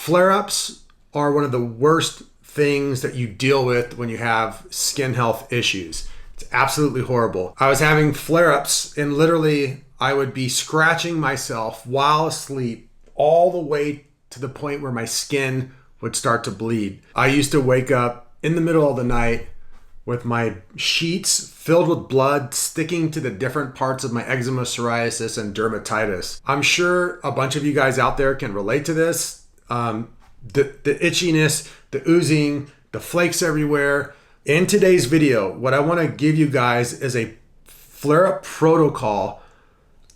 Flare-ups are one of the worst things that you deal with when you have skin health issues. It's absolutely horrible. I was having flare-ups and literally I would be scratching myself while asleep all the way to the point where my skin would start to bleed. I used to wake up in the middle of the night with my sheets filled with blood sticking to the different parts of my eczema, psoriasis, and dermatitis. I'm sure a bunch of you guys out there can relate to this. The itchiness, the oozing, the flakes everywhere. In today's video, what I want to give you guys is a flare-up protocol,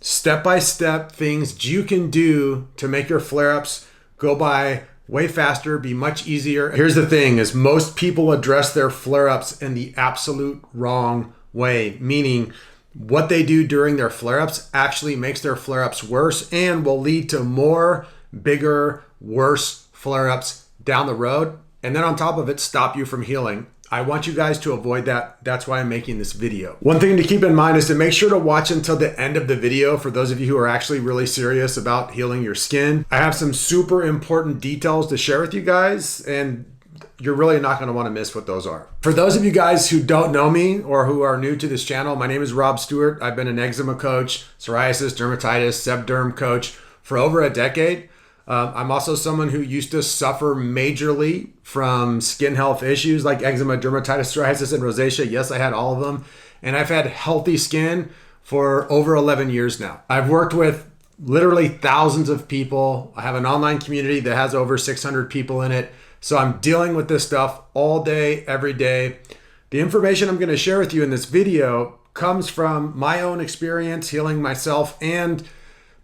step-by-step things you can do to make your flare-ups go by way faster, be much easier. Here's the thing is most people address their flare-ups in the absolute wrong way, meaning what they do during their flare-ups actually makes their flare-ups worse and will lead to more, bigger, worse flare-ups down the road. And then on top of it, stop you from healing. I want you guys to avoid that. That's why I'm making this video. One thing to keep in mind is to make sure to watch until the end of the video for those of you who are actually really serious about healing your skin. I have some super important details to share with you guys, and you're really not going to want to miss what those are. For those of you guys who don't know me or who are new to this channel, my name is Rob Stuart. I've been an eczema coach, psoriasis, dermatitis, sebderm coach for over a decade. I'm also someone who used to suffer majorly from skin health issues like eczema, dermatitis, psoriasis, and rosacea. Yes, I had all of them. And I've had healthy skin for over 11 years now. I've worked with literally thousands of people. I have an online community that has over 600 people in it. So I'm dealing with this stuff all day, every day. The information I'm going to share with you in this video comes from my own experience healing myself and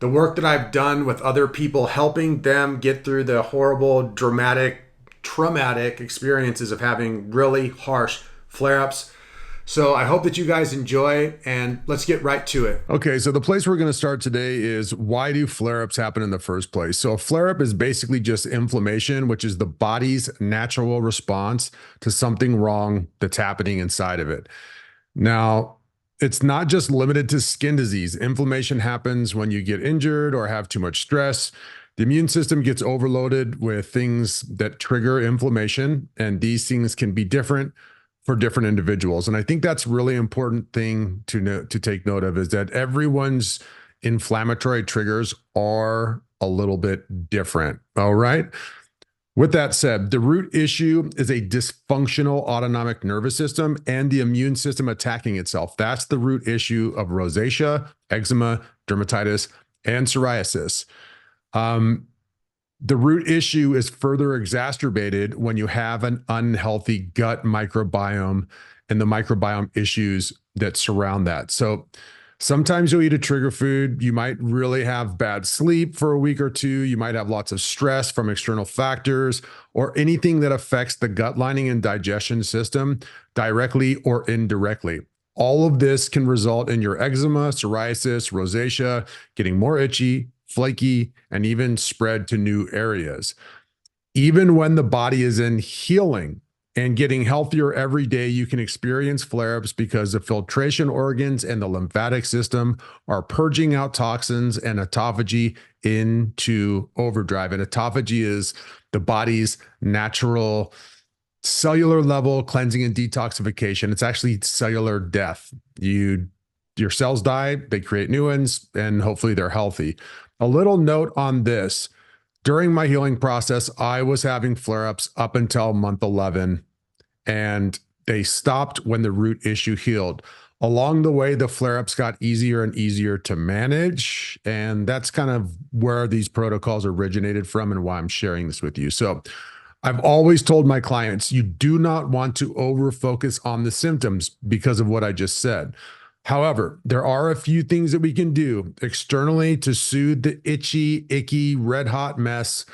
the work that I've done with other people, helping them get through the horrible, dramatic, traumatic experiences of having really harsh flare-ups. So I hope that you guys enjoy, and let's get right to it. Okay, so the place we're going to start today is why do flare-ups happen in the first place? So a flare-up is basically just inflammation, which is the body's natural response to something wrong that's happening inside of it. Now, it's not just limited to skin disease. Inflammation happens when you get injured or have too much stress. The immune system gets overloaded with things that trigger inflammation, and these things can be different for different individuals. And I think that's really important thing to take note of is that everyone's inflammatory triggers are a little bit different. All right. With that said, the root issue is a dysfunctional autonomic nervous system and the immune system attacking itself. That's the root issue of rosacea, eczema, dermatitis, and psoriasis. The root issue is further exacerbated when you have an unhealthy gut microbiome and the microbiome issues that surround that. So sometimes you'll eat a trigger food. You might really have bad sleep for a week or two. You might have lots of stress from external factors or anything that affects the gut lining and digestion system directly or indirectly. All of this can result in your eczema, psoriasis, rosacea getting more itchy, flaky, and even spread to new areas. Even when the body is in healing and getting healthier every day, you can experience flare-ups because the filtration organs and the lymphatic system are purging out toxins and autophagy into overdrive. And autophagy is the body's natural cellular level cleansing and detoxification. It's actually cellular death. Your cells die, they create new ones, and hopefully they're healthy. A little note on this. During my healing process, I was having flare-ups up until month 11, and they stopped when the root issue healed. Along the way, the flare-ups got easier and easier to manage, and that's kind of where these protocols originated from and why I'm sharing this with you. So I've always told my clients, you do not want to over-focus on the symptoms because of what I just said. However, there are a few things that we can do externally to soothe the itchy, icky, red-hot mess.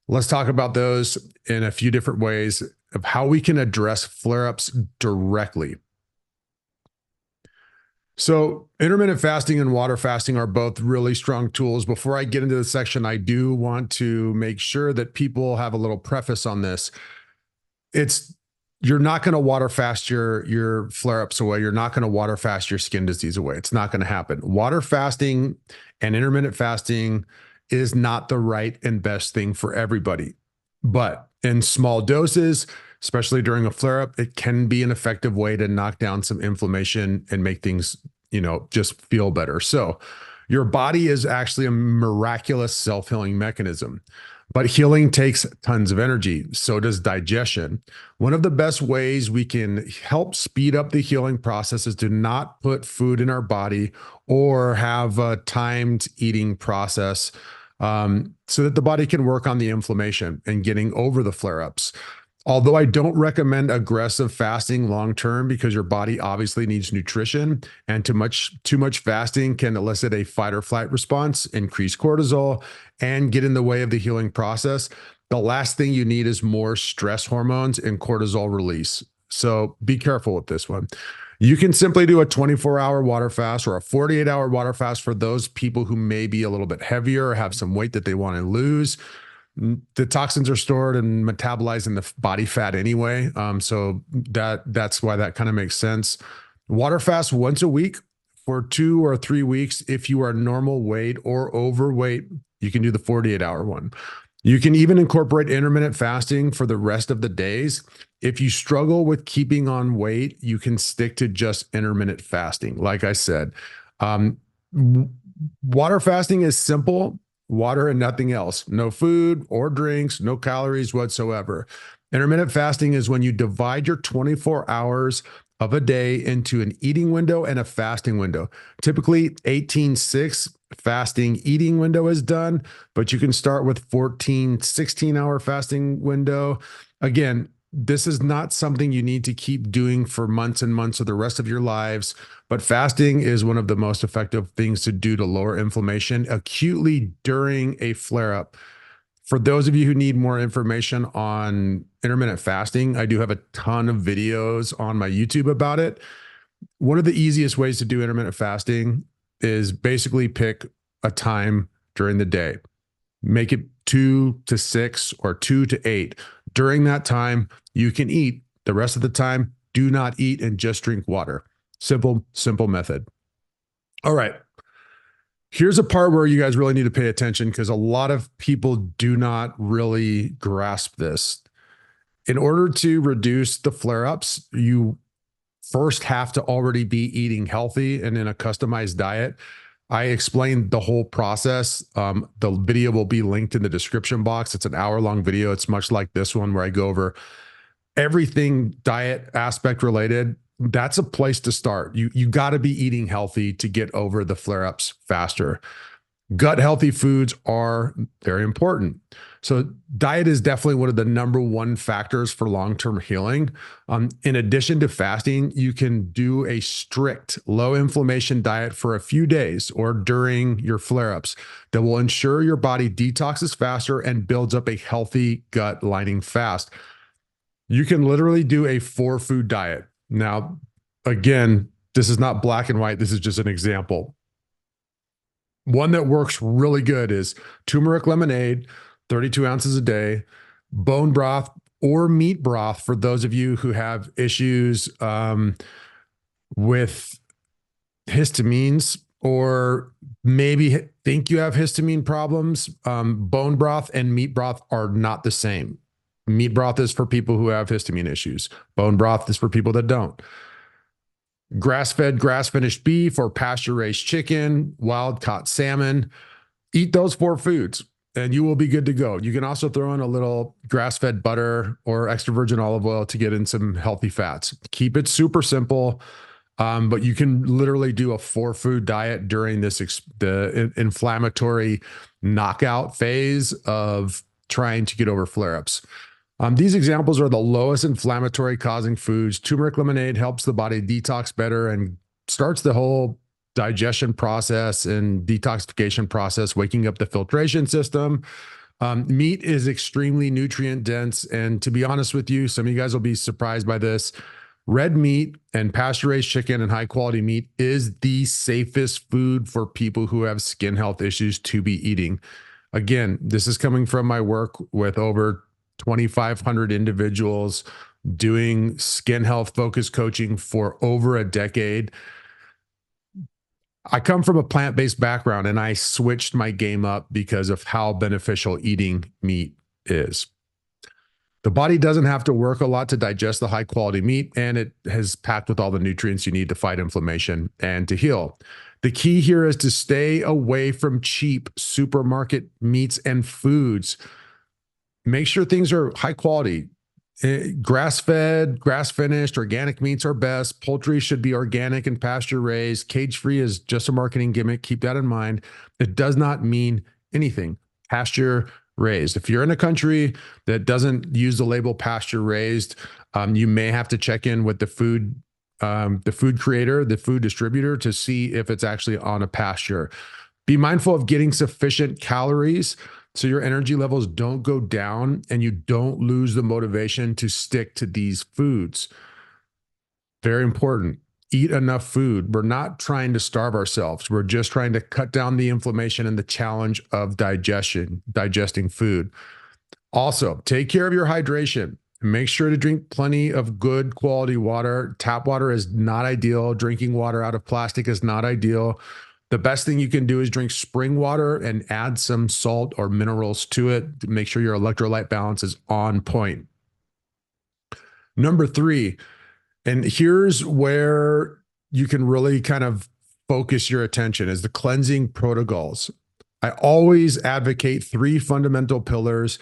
Let's talk about those in a few different ways of how we can address flare-ups directly. So intermittent fasting and water fasting are both really strong tools. Before I get into the section, I do want to make sure that people have a little preface on this. You're not going to water fast your flare-ups away. You're not going to water fast your skin disease away. It's not going to happen. Water fasting and intermittent fasting is not the right and best thing for everybody. But in small doses, especially during a flare up, it can be an effective way to knock down some inflammation and make things, just feel better. So your body is actually a miraculous self-healing mechanism. But healing takes tons of energy. So does digestion. One of the best ways we can help speed up the healing process is to not put food in our body or have a timed eating process, so that the body can work on the inflammation and getting over the flare ups. Although I don't recommend aggressive fasting long term because your body obviously needs nutrition, and too much fasting can elicit a fight or flight response, increase cortisol, and get in the way of the healing process. The last thing you need is more stress hormones and cortisol release. So be careful with this one. You can simply do a 24-hour water fast or a 48-hour water fast for those people who may be a little bit heavier or have some weight that they want to lose. The toxins are stored and metabolized in the body fat anyway. So that's why that kind of makes sense. Water fast once a week for 2 or 3 weeks. If you are normal weight or overweight, you can do the 48-hour one. You can even incorporate intermittent fasting for the rest of the days. If you struggle with keeping on weight, you can stick to just intermittent fasting. Like I said, water fasting is simple. Water and nothing else. No food or drinks, no calories whatsoever. Intermittent fasting is when you divide your 24 hours of a day into an eating window and a fasting window. Typically 18-6 fasting eating window is done, but you can start with 14, 16-hour fasting window. Again, this is not something you need to keep doing for months and months of the rest of your lives, but fasting is one of the most effective things to do to lower inflammation acutely during a flare-up. For those of you who need more information on intermittent fasting, I do have a ton of videos on my YouTube about it. One of the easiest ways to do intermittent fasting is basically pick a time during the day. Make it 2 to 6 or 2 to 8. During that time, you can eat. The rest of the time, do not eat and just drink water. Simple method. All right. Here's a part where you guys really need to pay attention because a lot of people do not really grasp this. In order to reduce the flare-ups, you first have to already be eating healthy and in a customized diet. I explained the whole process. The video will be linked in the description box. It's an hour-long video. It's much like this one where I go over everything diet aspect related. That's a place to start. You got to be eating healthy to get over the flare-ups faster. Gut healthy foods are very important. So diet is definitely one of the number one factors for long-term healing. In addition to fasting, you can do a strict low inflammation diet for a few days or during your flare-ups that will ensure your body detoxes faster and builds up a healthy gut lining fast. You can literally do a 4-food diet. Now, again, this is not black and white. This is just an example. One that works really good is turmeric lemonade, 32 ounces a day, bone broth or meat broth for those of you who have issues with histamines or maybe think you have histamine problems. Bone broth and meat broth are not the same. Meat broth is for people who have histamine issues. Bone broth is for people that don't. Grass-fed, grass-finished beef or pasture-raised chicken, wild-caught salmon. Eat those 4 foods and you will be good to go. You can also throw in a little grass-fed butter or extra virgin olive oil to get in some healthy fats. Keep it super simple, but you can literally do a 4-food diet during this the inflammatory knockout phase of trying to get over flare-ups. These examples are the lowest inflammatory causing foods. Turmeric lemonade helps the body detox better and starts the whole digestion process and detoxification process, waking up the filtration system. Meat is extremely nutrient dense. And to be honest with you, some of you guys will be surprised by this. Red meat and pasture-raised chicken and high quality meat is the safest food for people who have skin health issues to be eating. Again, this is coming from my work with over 2,500 individuals doing skin health focused coaching for over a decade. I come from a plant-based background and I switched my game up because of how beneficial eating meat is. The body doesn't have to work a lot to digest the high quality meat, and it has packed with all the nutrients you need to fight inflammation and to heal. The key here is to stay away from cheap supermarket meats and foods. Make sure things are high quality. Grass fed, grass finished, organic meats are best. Poultry should be organic and pasture raised. Cage free is just a marketing gimmick. Keep that in mind. It does not mean anything. Pasture raised. If you're in a country that doesn't use the label pasture raised, you may have to check in with the food creator, the food distributor, to see if it's actually on a pasture. Be mindful of getting sufficient calories so your energy levels don't go down and you don't lose the motivation to stick to these foods. Very important. Eat enough food. We're not trying to starve ourselves. We're just trying to cut down the inflammation and the challenge of digesting food. Also, take care of your hydration. Make sure to drink plenty of good quality water. Tap water is not ideal. Drinking water out of plastic is not ideal. The best thing you can do is drink spring water and add some salt or minerals to it to make sure your electrolyte balance is on point. Number 3, and here's where you can really kind of focus your attention, is the cleansing protocols. I always advocate 3 fundamental pillars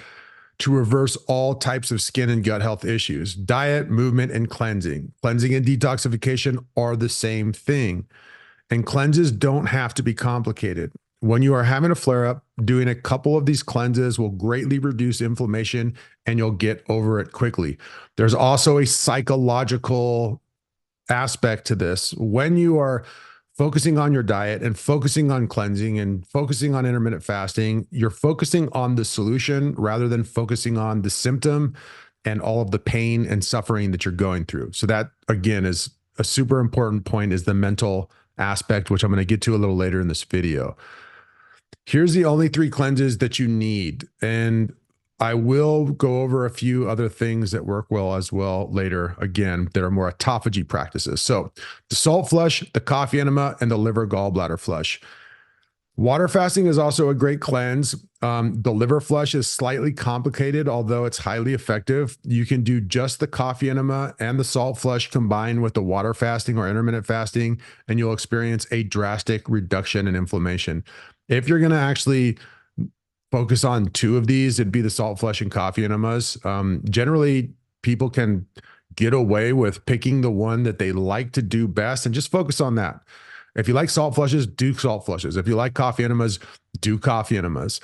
to reverse all types of skin and gut health issues: diet, movement, and cleansing. Cleansing and detoxification are the same thing. And cleanses don't have to be complicated. When you are having a flare up, doing a couple of these cleanses will greatly reduce inflammation and you'll get over it quickly. There's also a psychological aspect to this. When you are focusing on your diet and focusing on cleansing and focusing on intermittent fasting, you're focusing on the solution rather than focusing on the symptom and all of the pain and suffering that you're going through. So that, again, is a super important point, is the mental aspect, which I'm going to get to a little later in this video. Here's the only 3 cleanses that you need. And I will go over a few other things that work well as well later, again, that are more autophagy practices. So the salt flush, the coffee enema, and the liver gallbladder flush. Water fasting is also a great cleanse. The liver flush is slightly complicated, although it's highly effective. You can do just the coffee enema and the salt flush combined with the water fasting or intermittent fasting, and you'll experience a drastic reduction in inflammation. If you're going to actually focus on 2 of these, it'd be the salt flush and coffee enemas. Generally, people can get away with picking the one that they like to do best and just focus on that. If you like salt flushes, do salt flushes. If you like coffee enemas, do coffee enemas.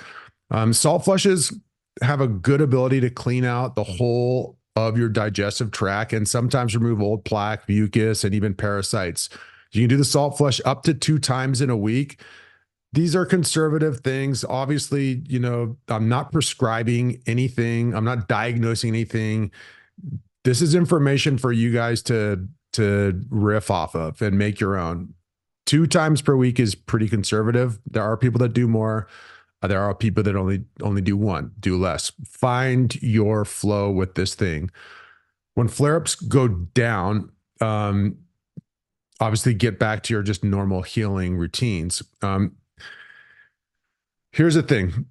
Salt flushes have a good ability to clean out the whole of your digestive tract and sometimes remove old plaque, mucus, and even parasites. You can do the salt flush up to 2 times in a week. These are conservative things. Obviously, I'm not prescribing anything. I'm not diagnosing anything. This is information for you guys to riff off of and make your own. 2 times per week is pretty conservative. There are people that do more. There are people that only do 1, do less. Find your flow with this thing. When flare-ups go down, obviously get back to your just normal healing routines. Here's the thing.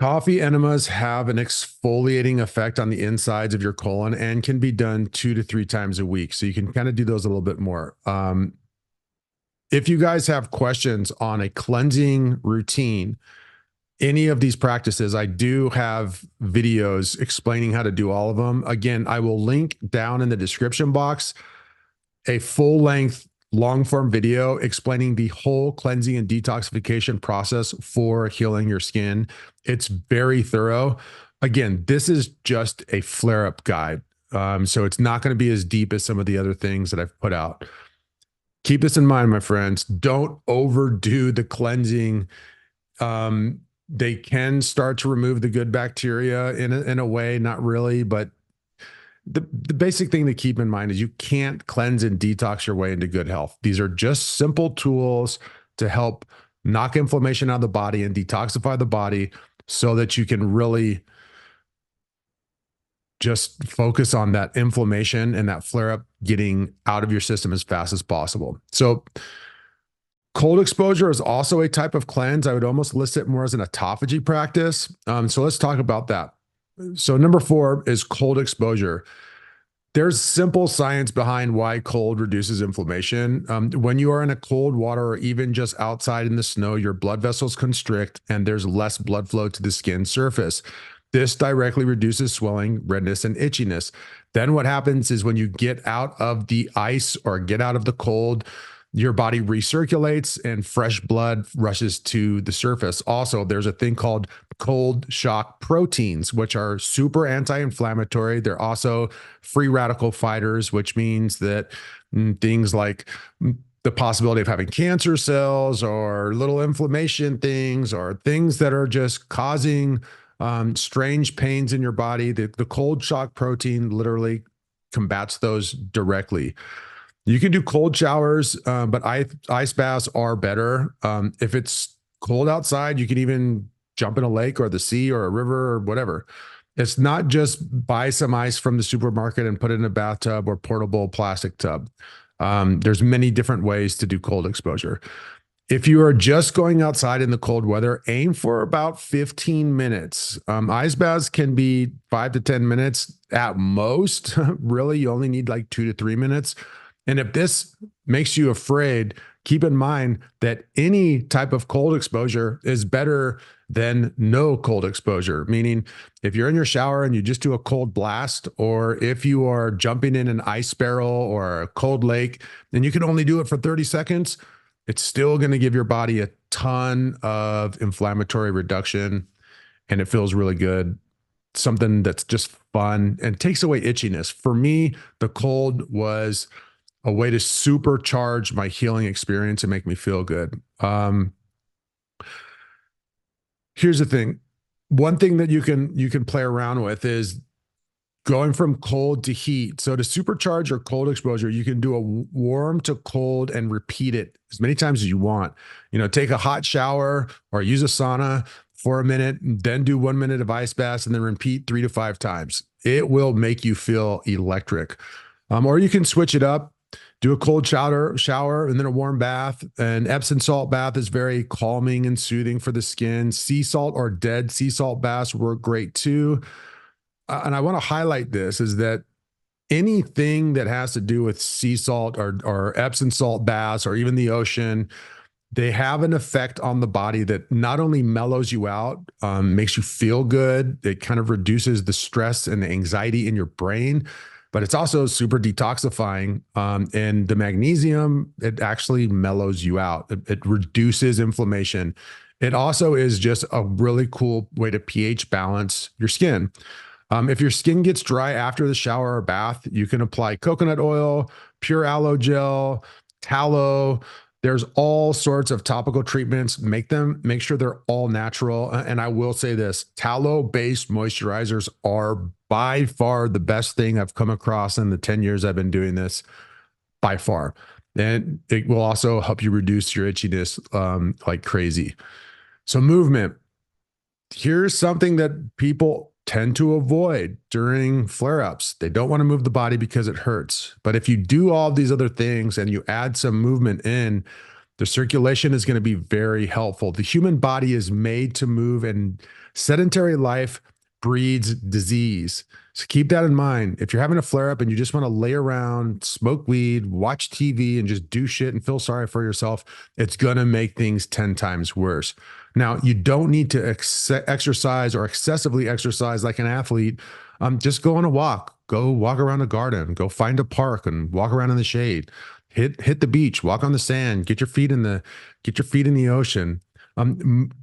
Coffee enemas have an exfoliating effect on the insides of your colon and can be done 2 to 3 times a week. So you can kind of do those a little bit more. If you guys have questions on a cleansing routine, any of these practices, I do have videos explaining how to do all of them. Again, I will link down in the description box a full-length, long-form video explaining the whole cleansing and detoxification process for healing your skin. It's very thorough. Again, this is just a flare-up guide. So it's not going to be as deep as some of the other things that I've put out. Keep this in mind, my friends. Don't overdo the cleansing. They can start to remove the good bacteria in a way, not really, but the basic thing to keep in mind is you can't cleanse and detox your way into good health. These are just simple tools to help knock inflammation out of the body and detoxify the body so that you can really just focus on that inflammation and that flare up getting out of your system as fast as possible. So Cold exposure is also a type of cleanse. I would almost list it more as an autophagy practice. So let's talk about that. So number 4 is cold exposure. There's simple science behind why cold reduces inflammation. When you are in a cold water or even just outside in the snow, your blood vessels constrict and there's less blood flow to the skin surface. This directly reduces swelling, redness, and itchiness. Then what happens is when you get out of the ice or get out of the cold, your body recirculates and fresh blood rushes to the surface. Also, there's a thing called cold shock proteins, which are super anti-inflammatory. They're also free radical fighters, which means that things like the possibility of having cancer cells or little inflammation things or things that are just causing strange pains in your body, the cold shock protein literally combats those directly. You can do cold showers, but ice baths are better. If it's cold outside, you can even jump in a lake or the sea or a river or whatever. It's not just buy some ice from the supermarket and put it in a bathtub or portable plastic tub. There's many different ways to do cold exposure. If you are just going outside in the cold weather, aim for about 15 minutes. Ice baths can be 5 to 10 minutes at most. Really, you only need like 2 to 3 minutes. And if this makes you afraid, keep in mind that any type of cold exposure is better than no cold exposure. Meaning, if you're in your shower and you just do a cold blast, or if you are jumping in an ice barrel or a cold lake and you can only do it for 30 seconds, it's still going to give your body a ton of inflammatory reduction and it feels really good. Something that's just fun and takes away itchiness. For me, the cold was a way to supercharge my healing experience and make me feel good. Here's the thing. One thing that you can play around with is going from cold to heat. So to supercharge your cold exposure, you can do a warm to cold and repeat it as many times as you want. Take a hot shower or use a sauna for a minute, then do 1 minute of ice baths and then repeat 3 to 5 times. It will make you feel electric. Or you can switch it up. Do a cold shower and then a warm bath. An Epsom salt bath is very calming and soothing for the skin. Sea salt or dead sea salt baths work great too. And I want to highlight this is that anything that has to do with sea salt or Epsom salt baths or even the ocean, they have an effect on the body that not only mellows you out, makes you feel good. It kind of reduces the stress and the anxiety in your brain, but it's also super detoxifying. And the magnesium, it actually mellows you out. It reduces inflammation. It also is just a really cool way to pH balance your skin. If your skin gets dry after the shower or bath, you can apply coconut oil, pure aloe gel, tallow. There's all sorts of topical treatments. Make sure they're all natural. And I will say this, tallow-based moisturizers are by far the best thing I've come across in the 10 years I've been doing this, by far. And it will also help you reduce your itchiness like crazy. So movement. Here's something that people tend to avoid during flare-ups. They don't want to move the body because it hurts. But if you do all these other things and you add some movement in, the circulation is going to be very helpful. The human body is made to move, and sedentary life breeds disease. So keep that in mind. If you're having a flare-up and you just want to lay around, smoke weed, watch TV, and just do shit and feel sorry for yourself, it's going to make things 10 times worse. Now, you don't need to exercise or excessively exercise like an athlete. Just go on a walk. Go walk around a garden. Go find a park and walk around in the shade. Hit the beach. Walk on the sand. Get your feet in the ocean.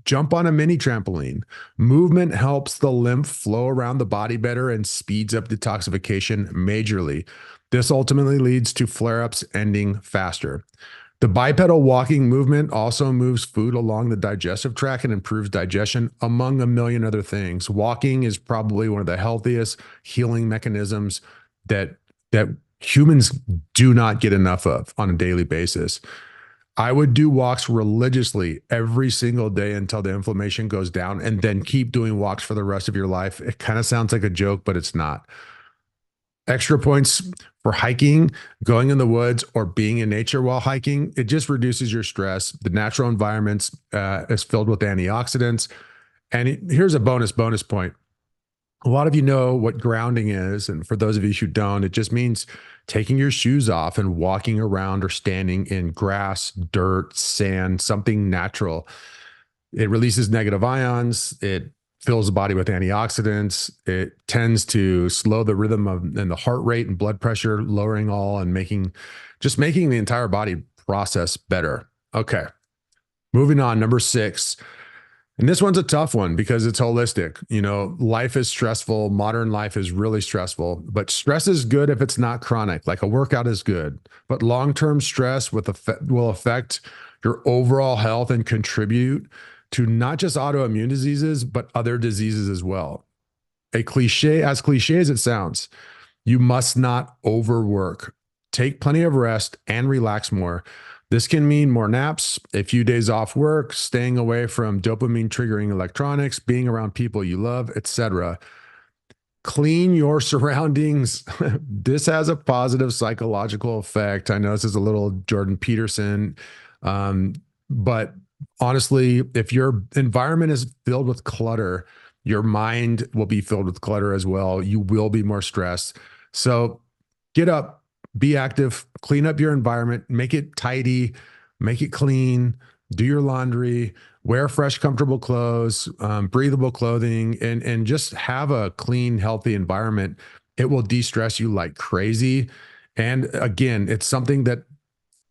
Jump on a mini trampoline. Movement helps the lymph flow around the body better and speeds up detoxification majorly. This ultimately leads to flare-ups ending faster. The bipedal walking movement also moves food along the digestive tract and improves digestion, among a million other things. Walking is probably one of the healthiest healing mechanisms that humans do not get enough of on a daily basis. I would do walks religiously every single day until the inflammation goes down, and then keep doing walks for the rest of your life. It kind of sounds like a joke, but it's not. Extra points for hiking, going in the woods, or being in nature while hiking. It just reduces your stress. The natural environment is filled with antioxidants. And here's a bonus point. A lot of you know what grounding is. And for those of you who don't, it just means taking your shoes off and walking around or standing in grass, dirt, sand, something natural. It releases negative ions. It fills the body with antioxidants. It tends to slow the rhythm of and the heart rate and blood pressure, lowering all and making the entire body process better. Okay. Moving on, number 6. And this one's a tough one because it's holistic. You know, life is stressful. Modern life is really stressful, but stress is good if it's not chronic. Like a workout is good, but long-term stress will affect your overall health and contribute to not just autoimmune diseases, but other diseases as well. As cliche as it sounds, you must not overwork. Take plenty of rest and relax more. This can mean more naps, a few days off work, staying away from dopamine triggering electronics, being around people you love, etc. Clean your surroundings. This has a positive psychological effect. I know this is a little Jordan Peterson, but honestly, if your environment is filled with clutter, your mind will be filled with clutter as well. You will be more stressed. So get up, be active, clean up your environment, make it tidy, make it clean, do your laundry, wear fresh, comfortable clothes, breathable clothing, and just have a clean, healthy environment. It will de-stress you like crazy. And again, it's something that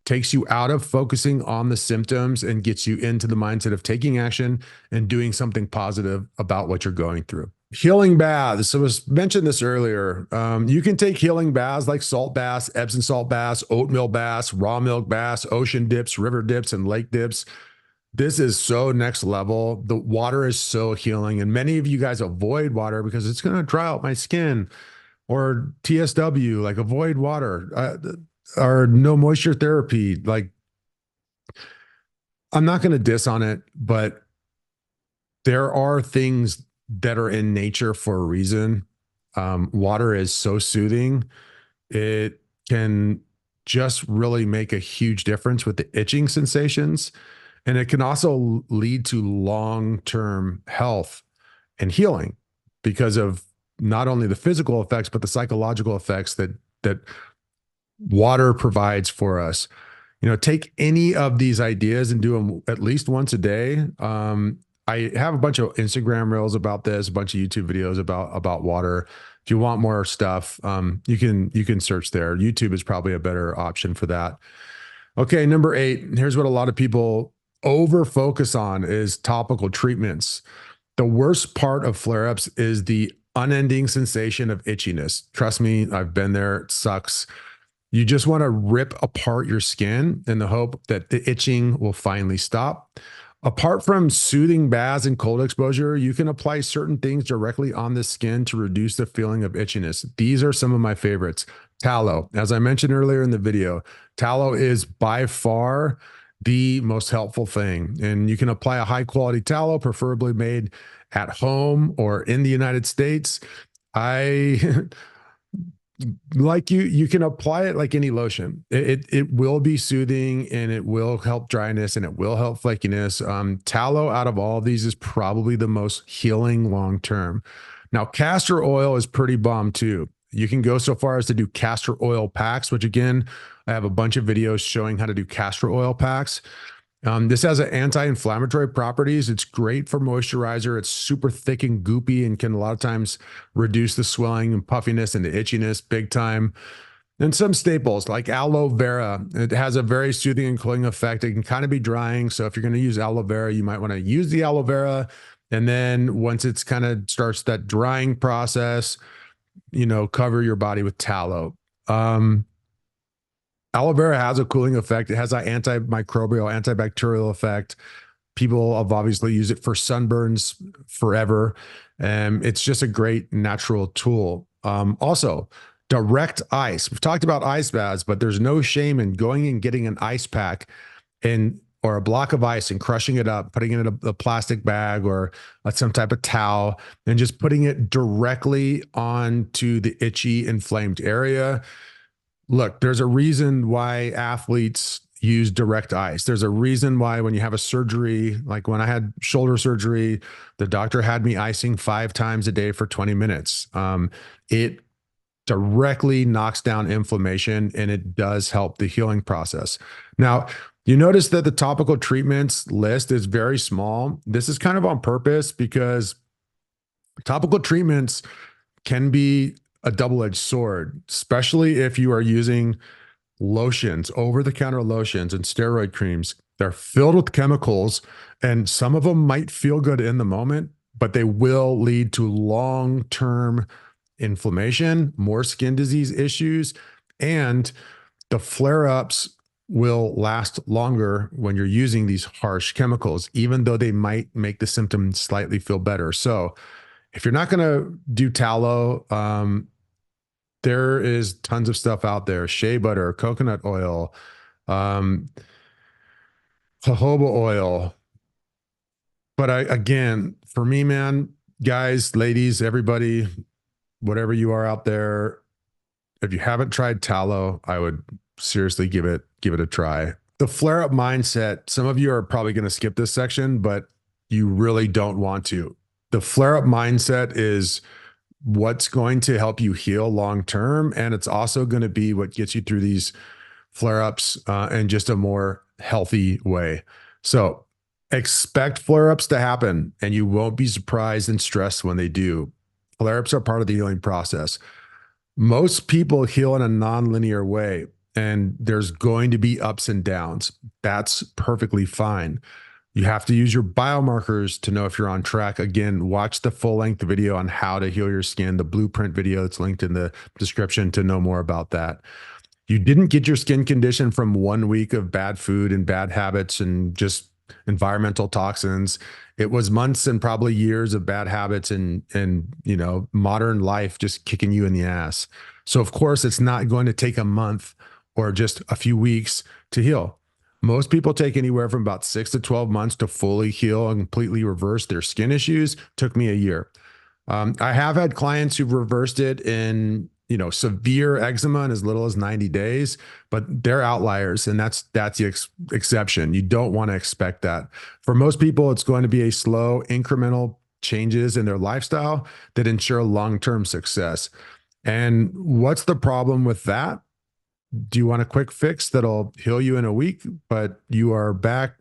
takes you out of focusing on the symptoms and gets you into the mindset of taking action and doing something positive about what you're going through. Healing baths. So I mentioned this earlier. You can take healing baths like salt baths, Epsom salt baths, oatmeal baths, raw milk baths, ocean dips, river dips, and lake dips. This is so next level. The water is so healing. And many of you guys avoid water because it's going to dry out my skin, or TSW, like avoid water, or no moisture therapy. Like, I'm not going to diss on it, but there are things that are in nature for a reason. Water is so soothing. It can just really make a huge difference with the itching sensations. And it can also lead to long-term health and healing because of not only the physical effects, but the psychological effects that water provides for us. You know, take any of these ideas and do them at least once a day. I have a bunch of Instagram reels about this, a bunch of YouTube videos about water. If you want more stuff, you can search there. YouTube is probably a better option for that. Okay, number 8. Here's what a lot of people over focus on is topical treatments. The worst part of flare-ups is the unending sensation of itchiness. Trust me, I've been there. It sucks. You just want to rip apart your skin in the hope that the itching will finally stop. Apart from soothing baths and cold exposure, you can apply certain things directly on the skin to reduce the feeling of itchiness. These are some of my favorites. Tallow. As I mentioned earlier in the video, tallow is by far the most helpful thing. And you can apply a high quality tallow, preferably made at home or in the United States. Like you can apply it like any lotion. It will be soothing, and it will help dryness, and it will help flakiness. Tallow out of all of these is probably the most healing long term. Now, castor oil is pretty bomb too. You can go so far as to do castor oil packs, which again, I have a bunch of videos showing how to do castor oil packs. This has an anti-inflammatory properties. It's great for moisturizer. It's super thick and goopy and can a lot of times reduce the swelling and puffiness and the itchiness big time. And some staples like aloe vera, it has a very soothing and cooling effect. It can kind of be drying. So if you're going to use aloe vera, you might want to use the aloe vera. And then once it's kind of starts that drying process, you know, cover your body with tallow. Aloe vera has a cooling effect. It has an antimicrobial, antibacterial effect. People have obviously used it for sunburns forever. It's just a great natural tool. Also, direct ice. We've talked about ice baths, but there's no shame in going and getting an ice pack or a block of ice and crushing it up, putting it in a plastic bag or some type of towel, and just putting it directly onto the itchy, inflamed area. Look, there's a reason why athletes use direct ice. There's a reason why when you have a surgery, like when I had shoulder surgery, the doctor had me icing 5 times a day for 20 minutes. It directly knocks down inflammation and it does help the healing process. Now, you notice that the topical treatments list is very small. This is kind of on purpose because topical treatments can be a double-edged sword, especially if you are using lotions, over-the-counter lotions and steroid creams. They're filled with chemicals, and some of them might feel good in the moment, but they will lead to long-term inflammation, more skin disease issues, and the flare-ups will last longer when you're using these harsh chemicals, even though they might make the symptoms slightly feel better. So if you're not going to do tallow, there is tons of stuff out there: shea butter, coconut oil, jojoba oil. But again, for me, man, guys, ladies, everybody, whatever you are out there, if you haven't tried tallow, I would seriously give it a try. The flare up mindset, some of you are probably going to skip this section, but you really don't want to. The flare up mindset is what's going to help you heal long term, and it's also going to be what gets you through these flare ups in just a more healthy way. So expect flare ups to happen, and you won't be surprised and stressed when they do. Flare ups are part of the healing process. Most people heal in a non-linear way, and there's going to be ups and downs. That's perfectly fine. You have to use your biomarkers to know if you're on track. Again, watch the full-length video on how to heal your skin, the blueprint video that's linked in the description to know more about that. You didn't get your skin condition from 1 week of bad food and bad habits and just environmental toxins. It was months and probably years of bad habits and modern life just kicking you in the ass. So of course, it's not going to take a month or just a few weeks to heal. Most people take anywhere from about 6 to 12 months to fully heal and completely reverse their skin issues. Took me a year. I have had clients who've reversed it in, severe eczema in as little as 90 days, but they're outliers, and that's the exception. You don't want to expect that. For most people, it's going to be a slow, incremental changes in their lifestyle that ensure long-term success. And what's the problem with that? Do you want a quick fix that'll heal you in a week, but you are back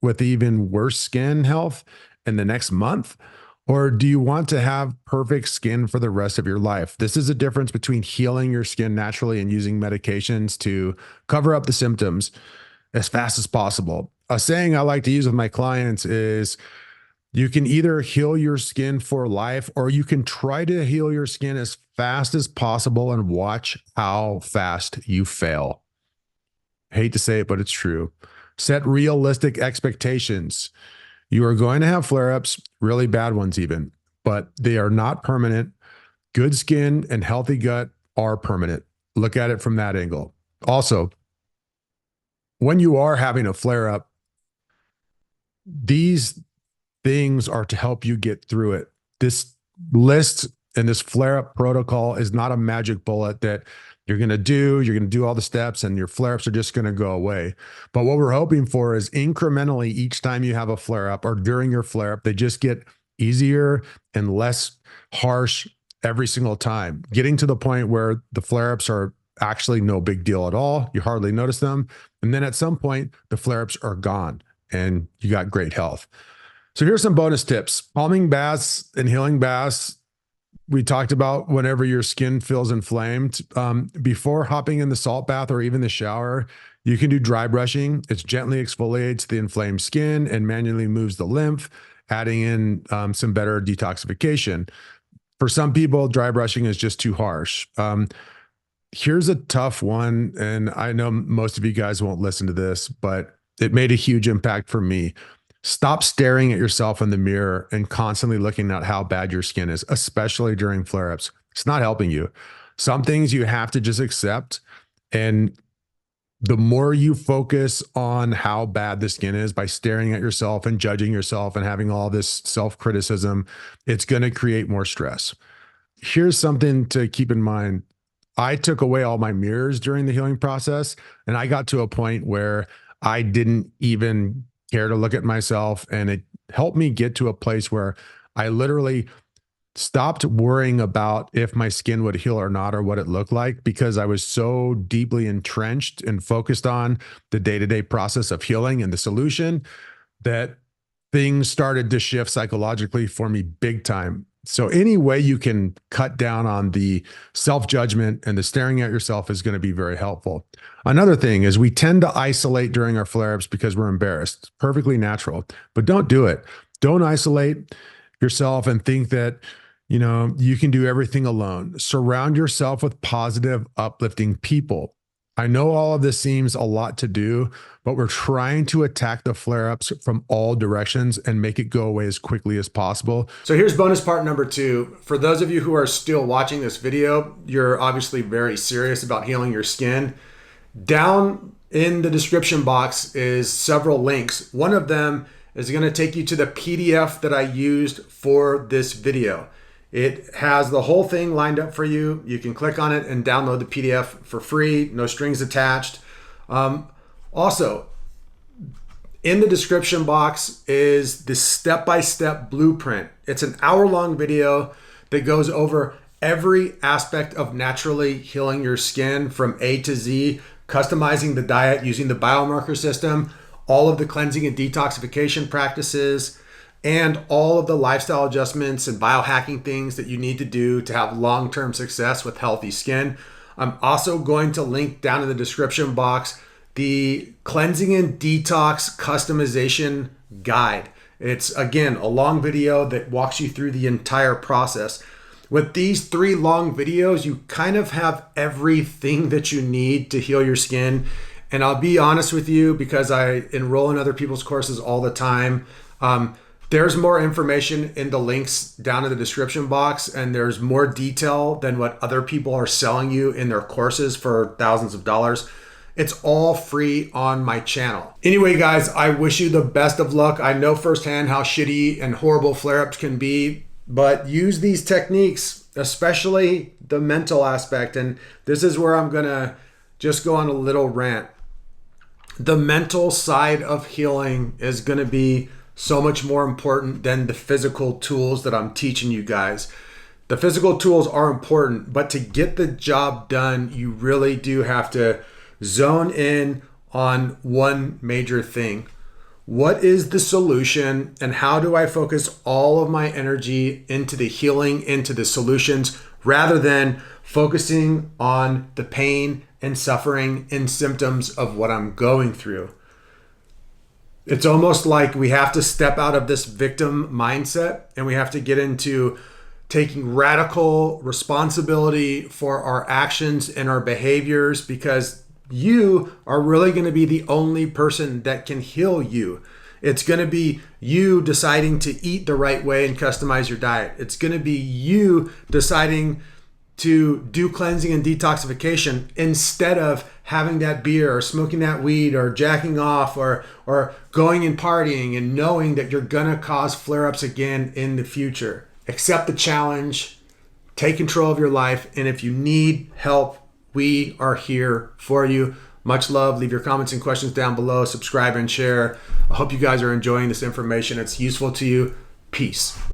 with even worse skin health in the next month? Or do you want to have perfect skin for the rest of your life? This is a difference between healing your skin naturally and using medications to cover up the symptoms as fast as possible. A saying I like to use with my clients is, you can either heal your skin for life, or you can try to heal your skin as fast as possible and watch how fast you fail. I hate to say it, but it's true. Set realistic expectations. You are going to have flare-ups, really bad ones even, but they are not permanent. Good skin and healthy gut are permanent. Look at it from that angle. Also, when you are having a flare-up, these things are to help you get through it. This list and this flare-up protocol is not a magic bullet that you're going to do all the steps and your flare-ups are just going to go away. But what we're hoping for is incrementally each time you have a flare-up or during your flare-up, they just get easier and less harsh every single time, getting to the point where the flare-ups are actually no big deal at all. You hardly notice them. And then at some point, the flare-ups are gone and you got great health. So here's some bonus tips. Calming baths and healing baths. We talked about whenever your skin feels inflamed. Before hopping in the salt bath or even the shower, you can do dry brushing. It gently exfoliates the inflamed skin and manually moves the lymph, adding in some better detoxification. For some people, dry brushing is just too harsh. Here's a tough one, and I know most of you guys won't listen to this, but it made a huge impact for me. Stop staring at yourself in the mirror and constantly looking at how bad your skin is, especially during flare-ups. It's not helping you. Some things you have to just accept, and The more you focus on how bad the skin is by staring at yourself and judging yourself and having all this self-criticism, it's going to create more stress. Here's something to keep in mind. I took away all my mirrors during the healing process, and I got to a point where I didn't even care to look at myself. And it helped me get to a place where I literally stopped worrying about if my skin would heal or not, or what it looked like, because I was so deeply entrenched and focused on the day-to-day process of healing and the solution that things started to shift psychologically for me big time. So any way you can cut down on the self-judgment and the staring at yourself is going to be very helpful. Another thing is we tend to isolate during our flare-ups because we're embarrassed. Perfectly natural, but don't do it. Don't isolate yourself and think that, you can do everything alone. Surround yourself with positive, uplifting people. I know all of this seems a lot to do, but we're trying to attack the flare-ups from all directions and make it go away as quickly as possible. So here's bonus part number 2. For those of you who are still watching this video, you're obviously very serious about healing your skin. Down in the description box is several links. One of them is going to take you to the PDF that I used for this video. It has the whole thing lined up for you. You can click on it and download the PDF for free, no strings attached. Also, in the description box is the step-by-step blueprint. It's an hour-long video that goes over every aspect of naturally healing your skin from A to Z, customizing the diet using the biomarker system, all of the cleansing and detoxification practices, and all of the lifestyle adjustments and biohacking things that you need to do to have long-term success with healthy skin. I'm also going to link down in the description box the cleansing and detox customization guide. It's, again, a long video that walks you through the entire process. With these 3 long videos, you kind of have everything that you need to heal your skin. And I'll be honest with you, because I enroll in other people's courses all the time. There's more information in the links down in the description box, and there's more detail than what other people are selling you in their courses for thousands of dollars. It's all free on my channel. Anyway, guys, I wish you the best of luck. I know firsthand how shitty and horrible flare-ups can be, but use these techniques, especially the mental aspect. And this is where I'm gonna just go on a little rant. The mental side of healing is gonna be so much more important than the physical tools that I'm teaching you guys. The physical tools are important, but to get the job done, you really do have to zone in on one major thing. What is the solution, and how do I focus all of my energy into the healing, into the solutions, rather than focusing on the pain and suffering and symptoms of what I'm going through? It's almost like we have to step out of this victim mindset, and we have to get into taking radical responsibility for our actions and our behaviors, because you are really going to be the only person that can heal you. It's going to be you deciding to eat the right way and customize your diet. It's going to be you deciding to do cleansing and detoxification instead of having that beer or smoking that weed or jacking off or going and partying and knowing that you're gonna cause flare-ups again in the future. Accept the challenge, take control of your life, and if you need help, we are here for you. Much love. Leave your comments and questions down below. Subscribe and share. I hope you guys are enjoying this information. It's useful to you. Peace.